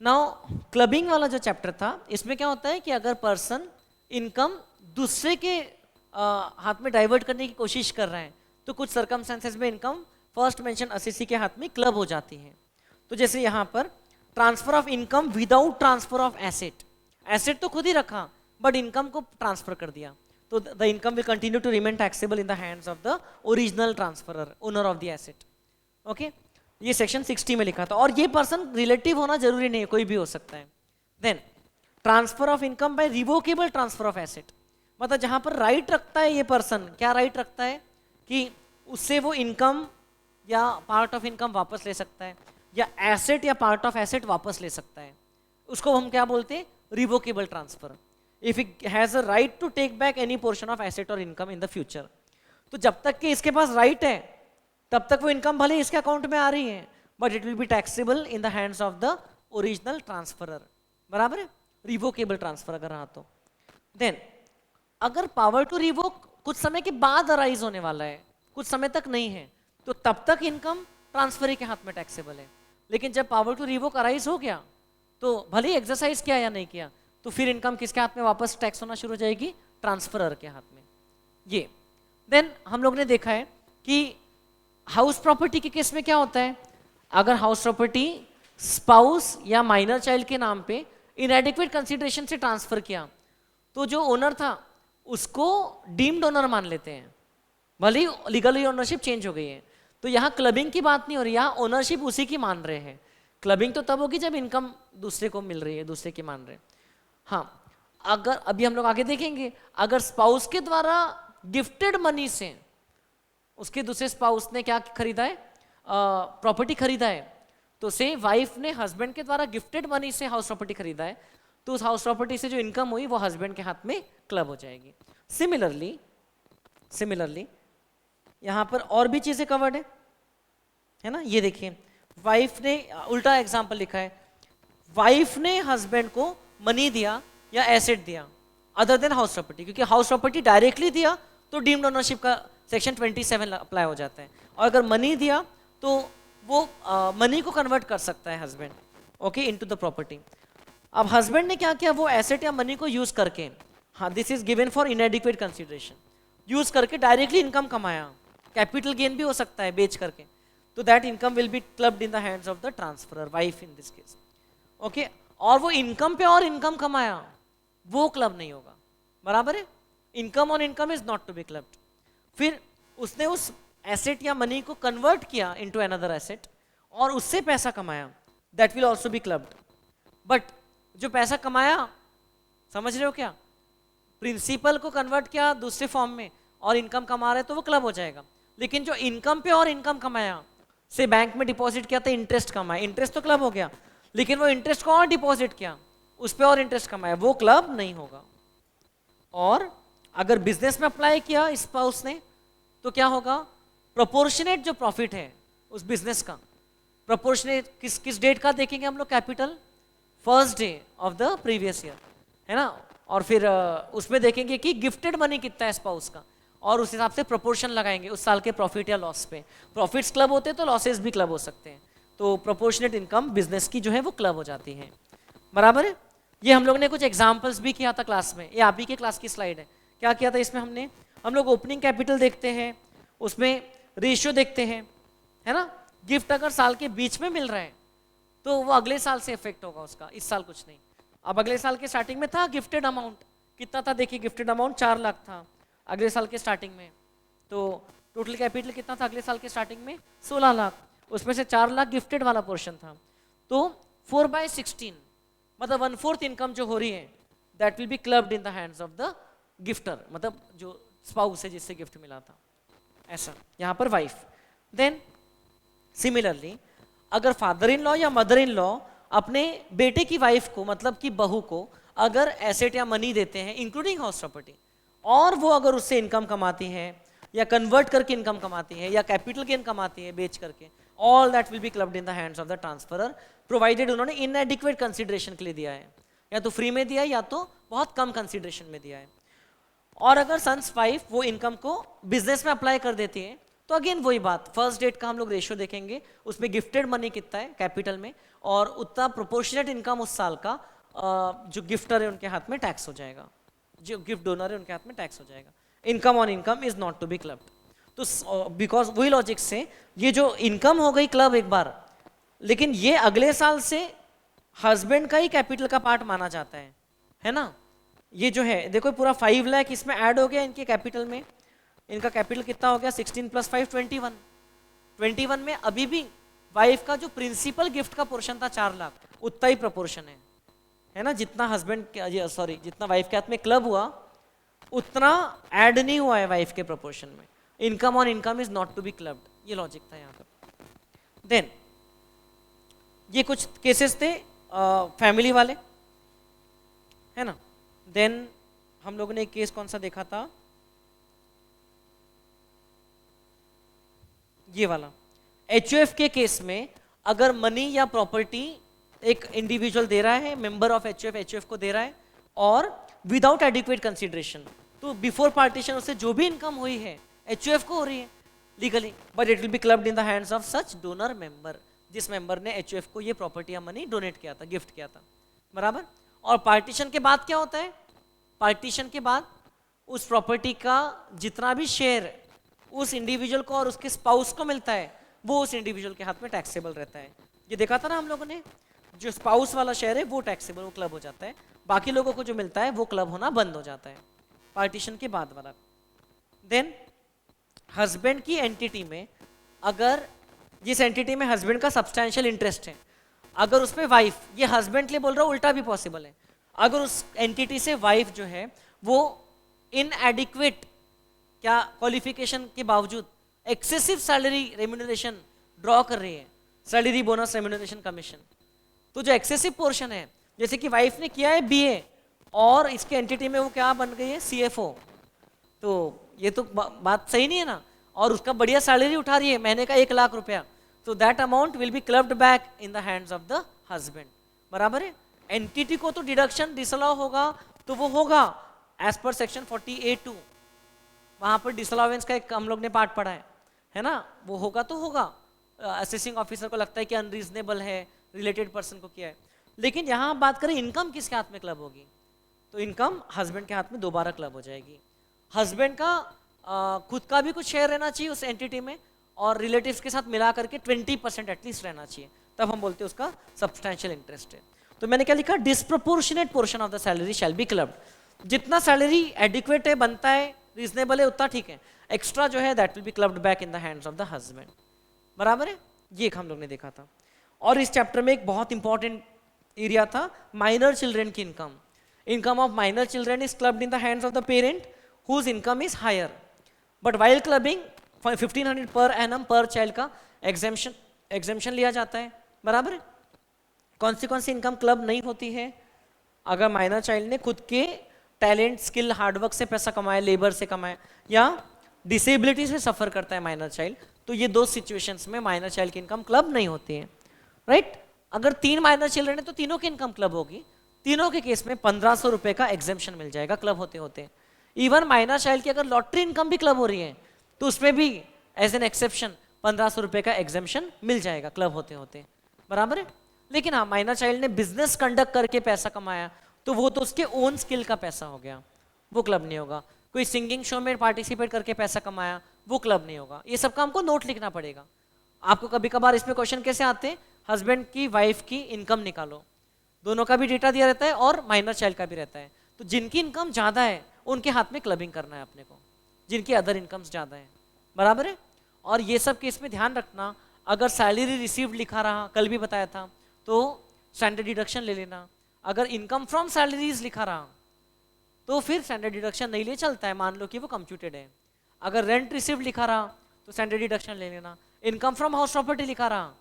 Now clubbing वाला जो chapter था, इसमें क्या होता है कि अगर पर्सन इनकम दूसरे के हाथ में डाइवर्ट करने की कोशिश कर रहे हैं तो कुछ सर्कमस्टेंसेस में इनकम फर्स्ट मेंशन असेसी के हाथ में क्लब हो जाती है। तो जैसे यहाँ पर transfer of income without transfer of asset, asset तो खुद ही रखा बट इनकम को ट्रांसफर कर दिया, तो the income will continue to remain taxable in the hands of the original transferor, owner of the asset. Okay, ये सेक्शन 60 में लिखा था, और ये पर्सन रिलेटिव होना जरूरी नहीं है, कोई भी हो सकता है। Then transfer of income by revocable transfer of asset, मतलब जहां पर राइट रखता है ये पर्सन, क्या राइट रखता है कि उससे वो इनकम या पार्ट ऑफ इनकम वापस ले सकता है, या एसेट या पार्ट ऑफ एसेट वापस ले सकता है, उसको हम क्या बोलते हैं, revocable transfer. If it has a right to take back any portion of asset और इनकम इन द फ्यूचर। तो जब तक कि इसके पास राइट है तब तक वो इनकम भले इसके अकाउंट में आ रही है but it will be taxable in the hands of the original transferor, बराबर है, रिवोकेबल ट्रांसफर अगर रहा तो। देन अगर पावर टू रिवोक कुछ समय के बाद अराइज होने वाला है, कुछ समय तक नहीं है, तो तब तक इनकम ट्रांसफर के हाथ में टैक्सेबल है। लेकिन जब पावर टू रिवोक अराइज हो गया तो भले ही एक्सरसाइज किया या नहीं किया, तो फिर इनकम किसके हाथ में वापस टैक्स होना शुरू हो जाएगी, ट्रांसफरर के हाथ में। ये देन हम लोग ने देखा है कि हाउस प्रॉपर्टी के केस में क्या होता है, अगर हाउस प्रॉपर्टी स्पाउस या माइनर चाइल्ड के नाम पे इनएडिक्वेट कंसीडरेशन से ट्रांसफर किया तो जो ओनर था उसको डीम्ड ओनर मान लेते हैं, भले ही लीगली ओनरशिप चेंज हो गई है। तो यहाँ क्लबिंग की बात नहीं हो रही, यहाँ ओनरशिप उसी की मान रहे हैं। क्लबिंग तो तब होगी जब इनकम दूसरे को मिल रही है, दूसरे की मान रहे हैं। हाँ, अगर अभी हम लोग आगे देखेंगे, अगर स्पाउस के द्वारा गिफ्टेड मनी से उसके दूसरे स्पाउस ने क्या खरीदा है, प्रॉपर्टी खरीदा है, तो से वाइफ ने हस्बैंड के द्वारा गिफ्टेड मनी से हाउस प्रॉपर्टी खरीदा है, तो उस हाउस प्रॉपर्टी से जो इनकम हुई वो हस्बैंड के हाथ में क्लब हो जाएगी। सिमिलरली यहाँ पर और भी चीजें कवर्ड है ना। ये देखिए, वाइफ ने, उल्टा एग्जाम्पल लिखा है, वाइफ ने हस्बैंड को मनी दिया या एसेट दिया अदर देन हाउस प्रॉपर्टी, क्योंकि हाउस प्रॉपर्टी डायरेक्टली दिया तो डीम्ड ओनरशिप का सेक्शन 27 अप्लाई हो जाता है, और अगर मनी दिया तो वो मनी को कन्वर्ट कर सकता है husband, okay, into the property. अब हस्बैंड ने क्या किया, वो एसेट या मनी को यूज करके, हाँ, this is given for इनएडिक्वेट consideration, use करके डायरेक्टली इनकम कमाया, कैपिटल गेन भी हो सकता है बेच करके, तो that income will be clubbed in the hands of the transferor, wife in this case, okay. और वो इनकम पे और इनकम कमाया, वो क्लब नहीं होगा, बराबर है, income on income is not to be clubbed. फिर उसने उस एसेट या मनी को कन्वर्ट किया इनटू अनदर एसेट और उससे पैसा कमाया, that will also be clubbed. But जो पैसा कमाया, समझ रहे हो क्या, प्रिंसिपल को कन्वर्ट किया दूसरे फॉर्म में और इनकम कमा रहे तो वो क्लब हो जाएगा। लेकिन जो इनकम पे और इनकम कमाया, से बैंक में डिपॉजिट किया था, इंटरेस्ट कमाया, इंटरेस्ट तो क्लब हो गया, लेकिन वो इंटरेस्ट को और डिपॉजिट किया, उस पर और इंटरेस्ट कमाया, वो क्लब नहीं होगा। और अगर बिजनेस में अप्लाई किया स्पाउस ने तो क्या होगा, प्रोपोर्शनेट जो प्रॉफिट है उस बिजनेस का, प्रोपोर्शनेट किस डेट का देखेंगे हम लोग, capital first day of the previous year, है ना। और फिर उसमें देखेंगे कि गिफ्टेड मनी कितना है स्पाउस का, और उस हिसाब से प्रोपोर्शन लगाएंगे उस साल के प्रॉफिट या लॉस पे। प्रॉफिट्स क्लब होते हैं तो लॉसेस भी क्लब हो सकते हैं, तो प्रोपोर्शनेट इनकम बिजनेस की जो है वो क्लब हो जाती है, बराबर है। ये हम लोग ने कुछ एग्जाम्पल्स भी किया था क्लास में, ये आप ही के क्लास की स्लाइड है। क्या किया था इसमें हमने, हम लोग ओपनिंग कैपिटल देखते हैं, उसमें रेशियो देखते हैं, है ना। गिफ्ट अगर साल के बीच में मिल रहा है तो वो अगले साल से इफेक्ट होगा उसका, इस साल कुछ नहीं। अब अगले साल के स्टार्टिंग में था गिफ्टेड अमाउंट कितना था, देखिए गिफ्टेड अमाउंट 4 लाख था अगले साल के स्टार्टिंग में, तो टोटल कैपिटल कितना था अगले साल के स्टार्टिंग में, 16 लाख, उसमें से 4 लाख गिफ्टेड वाला पोर्शन था, तो 4/16 मतलब 1/4 इनकम जो हो रही है that will be clubbed in the hands of the gifter, मतलब जो स्पाउस है जिससे गिफ्ट मिला था, ऐसा यहाँ पर वाइफ। देन सिमिलरली अगर फादर इन लॉ या मदर इन लॉ अपने बेटे की वाइफ को, मतलब कि बहू को, अगर एसेट या मनी देते हैं इंक्लूडिंग हाउस प्रॉपर्टी, और वो अगर उससे इनकम कमाती है या कन्वर्ट करके इनकम कमाती है या कैपिटल गेन कमाती है बेच करके, all that will be clubbed in the hands of the transferor, provided उन्होंने इनएडिक्वेट कंसीडरेशन के लिए दिया है, या तो फ्री में दिया है या तो बहुत कम कंसीडरेशन में दिया है। और अगर सन्स वाइफ वो इनकम को बिजनेस में अप्लाई कर देती है तो अगेन वही बात, फर्स्ट डेट का हम लोग रेशियो देखेंगे, उसमें गिफ्टेड मनी कितना है कैपिटल में, और उतना प्रोपोर्शनेट इनकम उस साल का जो गिफ्टर है उनके हाथ में टैक्स हो जाएगा, जो गिफ्ट डोनर है उनके हाथ में टैक्स हो जाएगा। Income on income is not to be clubbed. तो बिकॉज वही लॉजिक से ये जो इनकम हो गई क्लब एक बार, लेकिन ये अगले साल से हस्बैंड का ही कैपिटल का पार्ट माना जाता है ना। ये जो है देखो पूरा 5 लाख इसमें ऐड हो गया इनके कैपिटल में। इनका कैपिटल कितना हो गया 16 + 5 21। 21 में अभी भी वाइफ का जो प्रिंसिपल गिफ्ट का पोर्शन था 4 लाख, उतना ही प्रोपोर्शन है ना। जितना हस्बैंड जितना वाइफ के हाथ में क्लब हुआ उतना ऐड नहीं हुआ है वाइफ के प्रोपोर्शन में। Income on income is not to be clubbed, ये लॉजिक था यहाँ पर। देन ये कुछ केसेस थे फैमिली वाले, है ना। देन हम लोगों ने एक केस कौन सा देखा था, ये वाला। एचयूएफ के केस में अगर मनी या प्रॉपर्टी एक इंडिविजुअल दे रहा है, मेंबर ऑफ एचयूएफ को दे रहा है, और विदाउट एडिक्वेट कंसिडरेशन, तो बिफोर पार्टीशन उससे जो भी इनकम हुई है एचयूएफ को हो रही है legally, but it will be clubbed in the hands of such donor member, जिस मेंबर ने एचयूएफ को ये प्रॉपर्टी या मनी डोनेट किया था, गिफ्ट किया था, बराबर। और पार्टीशन के बाद क्या होता है, पार्टीशन के बाद उस प्रॉपर्टी का जितना भी शेयर उस इंडिविजुअल को और उसके स्पाउस को मिलता है वो उस इंडिविजुअल के हाथ में टैक्सेबल रहता है। ये देखा था ना हम लोगों ने, जो स्पाउस वाला शेयर है वो टैक्सेबल, वो क्लब हो जाता है, बाकी लोगों को जो मिलता है वो क्लब होना बंद हो जाता है पार्टीशन के बाद वाला। देन हस्बैंड की एंटिटी में, अगर जिस एंटिटी में हस्बैंड का सब्सटैंशियल इंटरेस्ट है, अगर उसमें वाइफ, ये हस्बैंड के लिए बोल रहा हूँ, उल्टा भी पॉसिबल है, अगर उस एंटिटी से वाइफ जो है वो इनएडिक्वेट क्या क्वालिफिकेशन के बावजूद एक्सेसिव सैलरी रेम्यूनरेशन ड्रॉ कर रही है, सैलरी बोनस रेम्यूनरेशन कमीशन, तो जो एक्सेसिव पोर्शन है, जैसे कि वाइफ ने किया है बीए और इसके एंटिटी में वो क्या बन गई है सीएफओ, तो ये तो बात सही नहीं है ना, और उसका बढ़िया सैलरी उठा रही है महीने का 1 लाख रुपया, तो that amount will be clubbed back in the hands of the husband, बराबर है। एंटिटी को तो डिडक्शन डिसअलाउ होगा तो वो होगा एज पर सेक्शन 48(2), वहां पर डिसअलाउंस का एक हम लोग ने पार्ट पढ़ा है ना, वो होगा तो होगा, असेसिंग ऑफिसर को लगता है कि अनरीजनेबल है, रिलेटेड पर्सन को किया है। लेकिन यहाँ बात करें इनकम किसके हाथ में क्लब होगी, तो इनकम हस्बैंड के हाथ में दोबारा क्लब हो जाएगी। हस्बैंड का खुद का भी कुछ शेयर रहना चाहिए उस एंटिटी में, और रिलेटिव्स के साथ मिला करके 20% एटलीस्ट रहना चाहिए, तब हम बोलते हैं उसका सब्सटैंशियल इंटरेस्ट है। तो मैंने क्या लिखा, disproportionate portion of the salary shall be clubbed. जितना सैलरी एडिक्वेट है, बनता है, रीजनेबल है, उतना ठीक है, एक्स्ट्रा जो है that will be clubbed back in the hands of the husband, बराबर है। ये एक हम लोग ने देखा था। और इस चैप्टर में एक बहुत इंपॉर्टेंट एरिया था माइनर चिल्ड्रन की इनकम। Income of minor children is clubbed in the hands of the parent whose income is higher, but while clubbing 1500 पर एनम पर चाइल्ड का एग्जेम्पशन लिया जाता है, बराबर है। कौन सी इनकम क्लब नहीं होती है, अगर माइनर चाइल्ड ने खुद के टैलेंट, स्किल, हार्डवर्क से पैसा कमाया, लेबर से कमाया, या डिसेबिलिटी से सफर करता है माइनर चाइल्ड, तो ये 2 सिचुएशंस में माइनर चाइल्ड की इनकम क्लब नहीं होती है, राइट। अगर 3 माइनर चिल्ड्रन है तो तीनों की इनकम क्लब होगी, तीनों के केस में 1500 रुपए का एग्जेम्पशन मिल जाएगा क्लब होते होते। इवन माइनर चाइल्ड की अगर लॉटरी इनकम भी क्लब हो रही है तो उसमें भी एज एन एक्सेप्शन 1500 रुपए का एग्जेम्पशन मिल जाएगा क्लब होते होते, बराबर है। लेकिन हाँ, माइनर चाइल्ड ने बिजनेस कंडक्ट करके पैसा कमाया तो वो तो उसके ओन स्किल का पैसा हो गया, वो क्लब नहीं होगा। कोई सिंगिंग शो में पार्टिसिपेट करके पैसा कमाया, वो क्लब नहीं होगा। ये सबका हमको नोट लिखना पड़ेगा। आपको कभी कभार इसमें क्वेश्चन कैसे आते हैं, हस्बैंड की वाइफ की इनकम निकालो, दोनों का भी डेटा दिया रहता है और माइनर चाइल्ड का भी रहता है, तो जिनकी इनकम ज़्यादा है उनके हाथ में क्लबिंग करना है अपने को, जिनकी अदर इनकम्स ज़्यादा है, बराबर है। और ये सब केस में ध्यान रखना, अगर सैलरी रिसीव्ड लिखा रहा, कल भी बताया था, तो स्टैंडर्ड डिडक्शन ले लेना। अगर इनकम फ्रॉम सैलरीज लिखा रहा तो फिर स्टैंडर्ड डिडक्शन नहीं ले चलता है, मान लो कि वो कंप्यूटेड है। अगर रेंट रिसीव्ड लिखा रहा तो स्टैंडर्ड डिडक्शन ले लेना। इनकम फ्रॉम हाउस प्रॉपर्टी लिखा रहा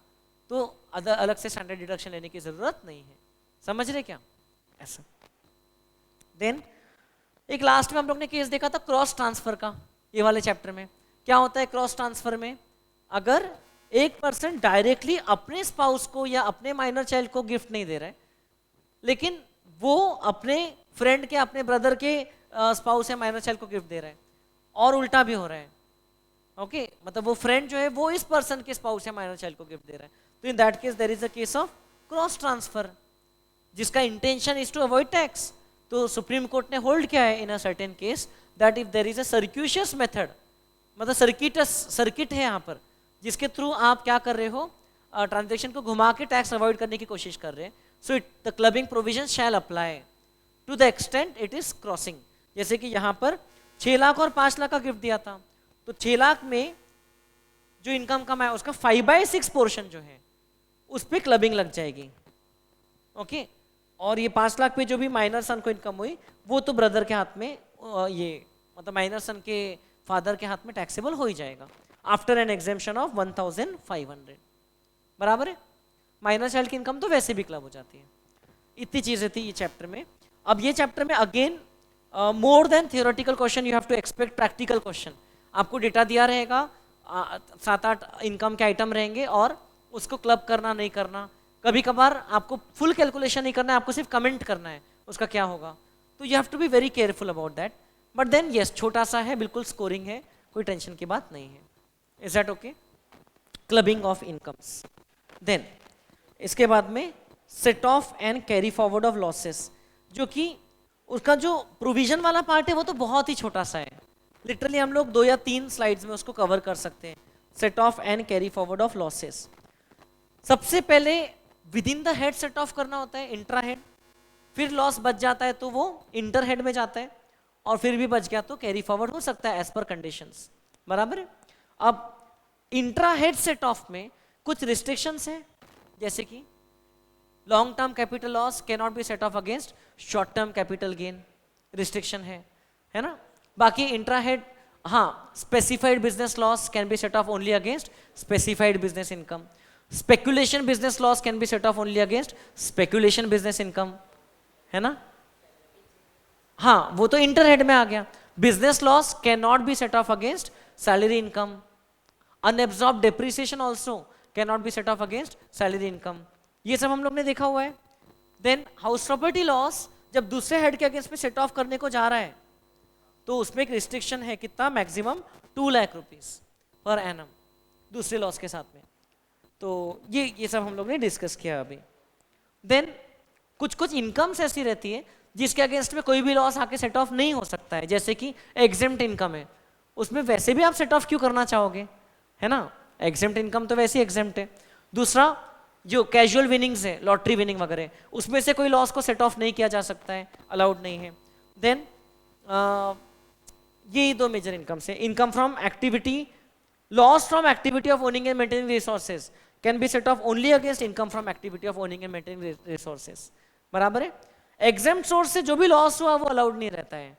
तो अलग से स्टैंडर्ड डिडक्शन लेने की जरूरत नहीं है, समझ रहे क्या, ऐसा। देन एक लास्ट में हम लोग ने केस देखा था क्रॉस ट्रांसफर का, ये वाले चैप्टर में। क्या होता है क्रॉस ट्रांसफर में, अगर एक पर्सन डायरेक्टली अपने स्पाउस को या अपने माइनर चाइल्ड को गिफ्ट नहीं दे रहा है, लेकिन वो अपने फ्रेंड के, अपने ब्रदर के स्पाउस या माइनर चाइल्ड को गिफ्ट दे रहा है, और उल्टा भी हो रहा है, ओके मतलब वो फ्रेंड जो है वो इस पर्सन के स्पाउस या माइनर चाइल्ड को गिफ्ट दे रहा है, तो in that case there is a case of cross transfer जिसका intention is to avoid tax. तो सुप्रीम कोर्ट ने होल्ड किया है in a certain case that if there is a circuitous method, मतलब सर्किट है यहाँ पर जिसके थ्रू आप क्या कर रहे हो, ट्रांजेक्शन को घुमा के टैक्स अवॉइड करने की कोशिश कर रहे हैं, so it the clubbing provision shall apply to the extent it is crossing. जैसे कि यहाँ पर 6 लाख और 5 लाख का गिफ्ट दिया था, तो 6 लाख में जो इनकम कमाया उसका 5/6 पोर्शन जो है उस पर क्लबिंग लग जाएगी। ओके और ये 5 लाख पे जो भी माइनर सन को इनकम हुई वो तो ब्रदर के हाथ में, ये मतलब माइनर सन के फादर के हाथ में टैक्सेबल हो ही जाएगा आफ्टर एन एग्जेम्पशन ऑफ 1500। बराबर है, माइनर चाइल्ड की इनकम तो वैसे भी क्लब हो जाती है। इतनी चीजें थी ये चैप्टर में। अब ये चैप्टर में again more than theoretical question you have to expect practical question. आपको डेटा दिया रहेगा, 7-8 इनकम के आइटम रहेंगे और उसको क्लब करना नहीं करना, कभी कभार आपको फुल कैलकुलेशन नहीं करना है, आपको सिर्फ कमेंट करना है उसका क्या होगा, तो you have to be very careful about that. But then yes छोटा सा है, बिल्कुल स्कोरिंग है, कोई टेंशन की बात नहीं है। Is that okay? Clubbing of incomes. Then इसके बाद में set off and carry forward of losses, जो कि उसका जो प्रोविजन वाला पार्ट है वो तो बहुत ही छोटा सा है, लिटरली हम लोग 2 या 3 स्लाइड्स में उसको कवर कर सकते हैं। Set off and carry forward of losses, सबसे पहले with in the head set of करना होता है, इंट्रा हेड, फिर लॉस बच जाता है तो वो इंटर हेड में जाता है, और फिर भी बच गया तो कैरी फॉरवर्ड हो सकता है एज पर कंडीशंस। बराबर है। अब इंट्रा हेड सेट ऑफ में कुछ रिस्ट्रिक्शंस हैं, जैसे कि long term capital loss can not be set off against short term capital gain, restriction है ना। बाकी इंट्रा हेड, हाँ, specified business loss can be set of only against specified business income, speculation business loss can be set of only against speculation business income, है ना। हाँ वो तो inter head में आ गया। Business loss can not be set off against salary income, unabsorbed depreciation also can not be set off against salary income, ये सब हम लोग ने देखा हुआ है। देन हाउस प्रॉपर्टी लॉस जब दूसरे हेड के अगेंस्ट में सेट ऑफ करने को जा रहा है तो उसमें एक रिस्ट्रिक्शन है, कितना, maximum 2 lakh rupees per annum दूसरे लॉस के साथ में। तो ये सब हम लोग ने डिस्कस किया अभी। देन कुछ इनकम्स ऐसी रहती है जिसके अगेंस्ट में कोई भी लॉस आके सेट ऑफ नहीं हो सकता है, जैसे कि एग्जेम्प्ट इनकम है, उसमें वैसे भी आप सेट ऑफ क्यों करना चाहोगे, है ना, एग्जेम्प्ट इनकम तो वैसे ही एग्जेम्प्ट है। दूसरा जो कैजुअल विनिंग्स है, लॉटरी विनिंग वगैरह, उसमें से कोई लॉस को सेट ऑफ नहीं किया जा सकता है, अलाउड नहीं है। देन ये 2 मेजर इनकम्स है। Income from activity, loss from activity of owning and maintaining resources can be set of only against income from activity of owning and maintaining resources. बराबर है। एग्जेम्प्ट सोर्स से जो भी loss हुआ वो allowed नहीं रहता है।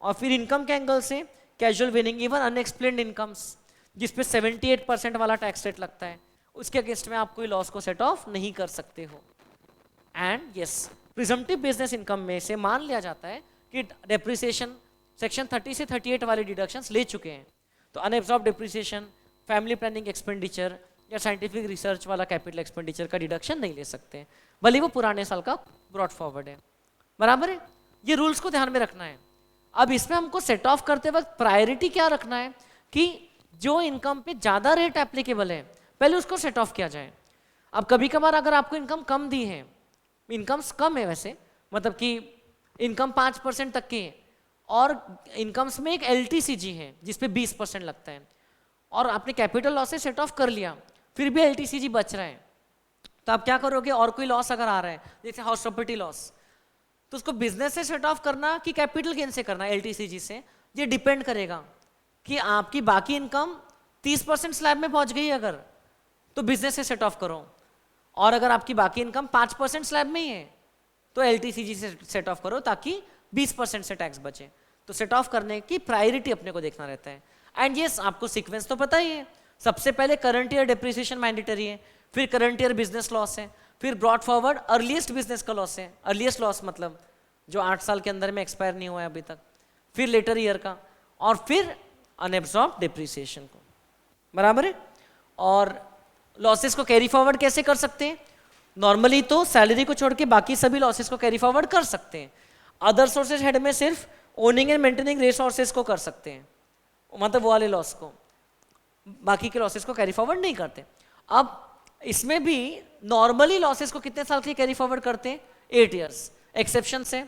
और फिर इनकम के एंगल से casual winning, even unexplained incomes जिसपे 78% वाला टैक्स रेट लगता है, उसके अगेंस्ट में आप कोई लॉस को सेट ऑफ नहीं कर सकते हो। And yes, presumptive business income में से मान लिया जाता है कि डेप्रिसिएशन सेक्शन 30 से 38 वाले डिडक्शंस ले चुके हैं, तो unabsorbed depreciation, family planning expenditure या साइंटिफिक रिसर्च वाला कैपिटल एक्सपेंडिचर का डिडक्शन नहीं ले सकते, भले वो पुराने साल का ब्रॉड फॉरवर्ड है। बराबर है। ये रूल्स को ध्यान में रखना है। अब इसमें हमको सेट ऑफ करते वक्त प्रायोरिटी क्या रखना है कि जो इनकम पे ज्यादा रेट एप्लीकेबल है पहले उसको सेट ऑफ किया जाए। अब कभी कभार अगर आपको इनकम कम दी है, इनकम्स कम है वैसे, मतलब कि इनकम 5% तक की है और इनकम्स में एक LTCG है जिसपे 20% लगता है, और आपने कैपिटल लॉस से सेट ऑफ कर लिया, फिर भी LTCG बच रहा है, तो आप क्या करोगे? और कोई लॉस अगर आ रहा है जैसे हाउस प्रॉपर्टी लॉस, तो उसको बिजनेस से सेट ऑफ करना कि कैपिटल गेन से करना, LTCG से, ये डिपेंड करेगा कि आपकी बाकी इनकम 30% स्लैब में पहुंच गई अगर, तो बिजनेस से सेट ऑफ करो, और अगर आपकी बाकी इनकम 5% स्लैब में ही है तो LTCG से सेट ऑफ करो ताकि 20% से टैक्स बचे। तो सेट ऑफ करने की प्रायोरिटी अपने को देखना रहता है। एंड यस, आपको सीक्वेंस तो पता ही है, सबसे पहले करंट ईयर डेप्रिसिएशन मैंडेटरी है, फिर करंट ईयर बिजनेस लॉस है, फिर ब्रॉड फॉरवर्ड अर्लीस्ट बिजनेस का लॉस है, अर्लीस्ट लॉस मतलब जो 8 साल के अंदर में एक्सपायर नहीं हुआ है अभी तक, फिर लेटर ईयर का, और फिर अनएब्सॉर्ब डेप्रिसिएशन को। बराबर है। और लॉसेस को कैरी फॉरवर्ड कैसे कर सकते हैं? नॉर्मली तो सैलरी को छोड़ के बाकी सभी लॉसेस को कैरी फॉरवर्ड कर सकते हैं। अदर सोर्सेज हेड में सिर्फ ओनिंग एंड मेंटेनिंग रिसोर्सेज को कर सकते हैं, मतलब वो वाले लॉस को। बाकी के लॉसेस को कैरी फॉरवर्ड नहीं करते। अब इसमें भी नॉर्मली लॉसेस को कितने साल के कैरी फॉरवर्ड करते हैं? 8 ईयर्स। एक्सेप्शन है,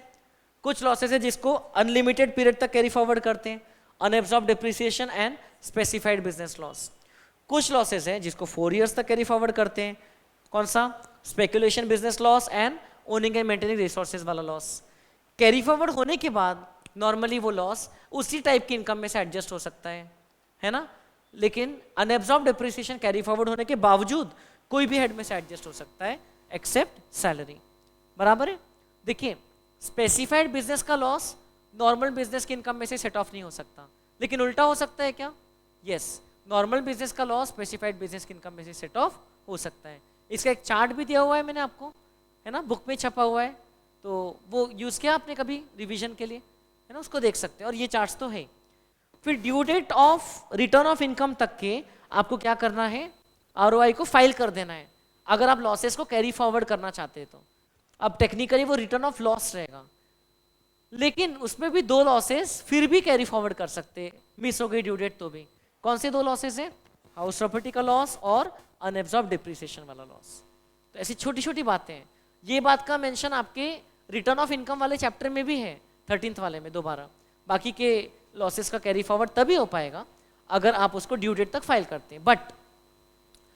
कुछ लॉसेस है जिसको अनलिमिटेड पीरियड तक कैरी फॉरवर्ड करते हैं, unabsorbed depreciation and specified business loss. कुछ लॉसेस है जिसको 4 ईयर्स तक कैरी फॉरवर्ड करते हैं, कौन सा? Speculation business loss and owning and maintaining resources वाला लॉस। कैरी फॉरवर्ड होने के बाद नॉर्मली वो लॉस उसी टाइप की इनकम में से एडजस्ट हो सकता है ना, लेकिन अनएब्सॉर्ब डिप्रिसिएशन कैरी फॉरवर्ड होने के बावजूद कोई भी हेड में से एडजस्ट हो सकता है एक्सेप्ट सैलरी। बराबर है? देखिए, स्पेसिफाइड बिजनेस का लॉस नॉर्मल बिजनेस की इनकम में से सेट ऑफ नहीं हो सकता, लेकिन उल्टा हो सकता है क्या? यस, नॉर्मल बिजनेस का लॉस स्पेसिफाइड बिजनेस की इनकम में से सेट ऑफ हो सकता है। इसका एक चार्ट भी दिया हुआ है मैंने आपको, है ना, बुक में छपा हुआ है, तो वो यूज किया आपने कभी रिवीजन के लिए, है ना, उसको देख सकते हैं। और ये चार्ट्स तो है। फिर due date of return of income तक के आपको क्या करना है? आरओआई को फाइल कर देना है, अगर आप लॉसेस को कैरी फॉरवर्ड करना चाहते हैं तो। अब टेक्निकली वो रिटर्न ऑफ लॉस रहेगा, लेकिन उसमें भी 2 लॉसेस फिर भी कैरी फॉरवर्ड कर सकते हैं, मिस हो गई ड्यू डेट तो भी। कौन से 2 लॉसेस है? हाउस प्रॉपर्टी का लॉस और अनएब्सॉर्ब डिप्रिसिएशन वाला लॉस। तो ऐसी छोटी छोटी बातें हैं। ये बात का मेंशन आपके रिटर्न ऑफ इनकम वाले चैप्टर में भी है, 13th वाले में दोबारा। बाकी के लॉसेस का कैरी फॉरवर्ड तभी हो पाएगा अगर आप उसको ड्यू डेट तक फाइल करते हैं। बट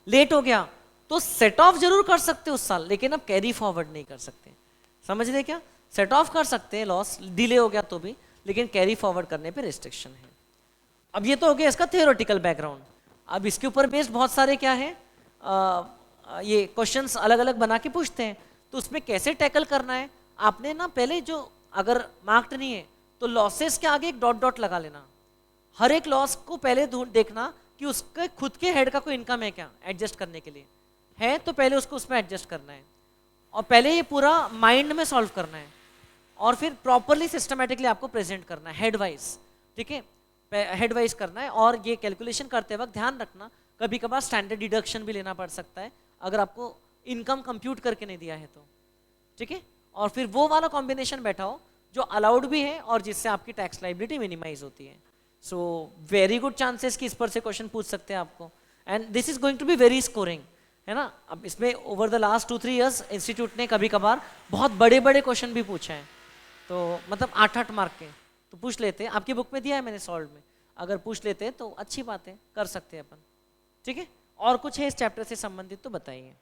लेट हो गया तो सेट ऑफ जरूर कर सकते उस साल, लेकिन अब कैरी फॉरवर्ड नहीं कर सकते। समझ रहे क्या? सेट ऑफ कर सकते हैं लॉस, डिले हो गया तो भी, लेकिन कैरी फॉरवर्ड करने पे रिस्ट्रिक्शन है। अब ये तो हो गया इसका थियोरेटिकल बैकग्राउंड। अब इसके ऊपर बेस्ड बहुत सारे क्या है, ये क्वेश्चंस अलग अलग बना के पूछते हैं, तो उसमें कैसे टैकल करना है आपने ना, पहले जो अगर मार्क्ड नहीं है तो लॉसेस के आगे एक डॉट डॉट लगा लेना। हर एक लॉस को पहले देखना कि उसके खुद के हेड का कोई इनकम है क्या एडजस्ट करने के लिए, है तो पहले उसको उसमें एडजस्ट करना है, और पहले ये पूरा माइंड में सॉल्व करना है, और फिर प्रॉपरली सिस्टमेटिकली आपको प्रेजेंट करना है हेड वाइज। ठीक है, हेड वाइज करना है। और ये कैलकुलेशन करते वक्त ध्यान रखना, कभी कभार स्टैंडर्ड डिडक्शन भी लेना पड़ सकता है अगर आपको इनकम कंप्यूट करके नहीं दिया है तो। ठीक है, और फिर वो वाला कॉम्बिनेशन बैठा हो जो अलाउड भी है और जिससे आपकी टैक्स लाइबिलिटी मिनिमाइज होती है। सो वेरी गुड चांसेस कि इस पर से क्वेश्चन पूछ सकते हैं आपको, and this is going to be very scoring, है ना। अब इसमें over the last 2-3 years institute ने कभी कभार बहुत बड़े बड़े क्वेश्चन भी पूछे हैं, तो मतलब 8-8 मार्क के तो पूछ लेते हैं। आपकी बुक में दिया है मैंने सॉल्व में, अगर पूछ लेते हैं तो अच्छी बात है, कर सकते हैं अपन। ठीक है, और कुछ है इस चैप्टर से संबंधित तो बताइए।